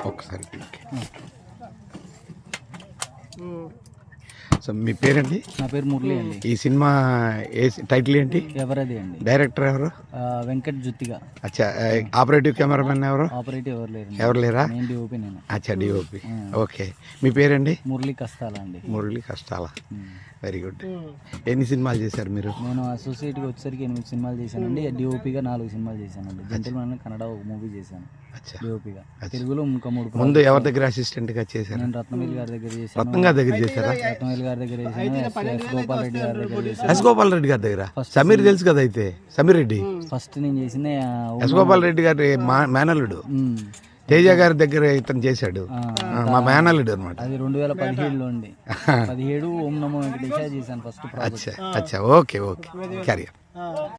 ఒకసారి సో మీ పేరండి? నా పేరు మురళి అండి. ఈ సినిమా టైటిల్ ఏంటి? ఎవరది అండి. డైరెక్టర్ ఎవరు? వెంకట్ జుత్తిగా. అచ్చా. ఆపరేటివ్ కెమెరామెన్ ఎవరు? ఆపరేటివ్ ఎవరు లేరా? డిఓపి నేను. అచ్చా, డిఓపి. ఓకే. మీ పేరండి? మురళి కస్తాల అండి. మురళి కష్టాల. Very good. ఎన్ని సినిమాలు చేశారు మీరు? నేను అసోసియేట్గా వచ్చేసరికి 8 సినిమాలు చేశానండి. డిఓపిగా 4 సినిమాలు చేశానండి. జెంటిల్మెన్ కన్నడ ఒక మూవీ చేశాను డిఓపిగా. తెలుగులో ఇంకా 3. ముందు ఎవరి దగ్గర అసిస్టెంట్ గా చేశారు? నేను రత్నవేల్ గారి దగ్గర చేశాను. రత్నం గారి దగ్గర చేశారా? రత్నవేల్ గారి దగ్గర చేశాను. ఎస్ గోపాల్ రెడ్డి గారి దగ్గర చేశాను. ఎస్ గోపాల్ రెడ్డి గారి దగ్గర. సమీర్ తెలుసు కదా? అయితే సమీర్ రెడ్డి ఫస్ట్ నేను చేసింది ఎస్ గోపాల్ రెడ్డి గారి మేనల్లుడు. తేజ గారి దగ్గర ఇతను చేశాడు, మా మేనల్లుడు అనమాట. అది 2017లో అండి. 17 ఓం నమో వెంకటేశ చేశాను ఫస్ట్. అచ్చా, ఓకే, క్యారియర్.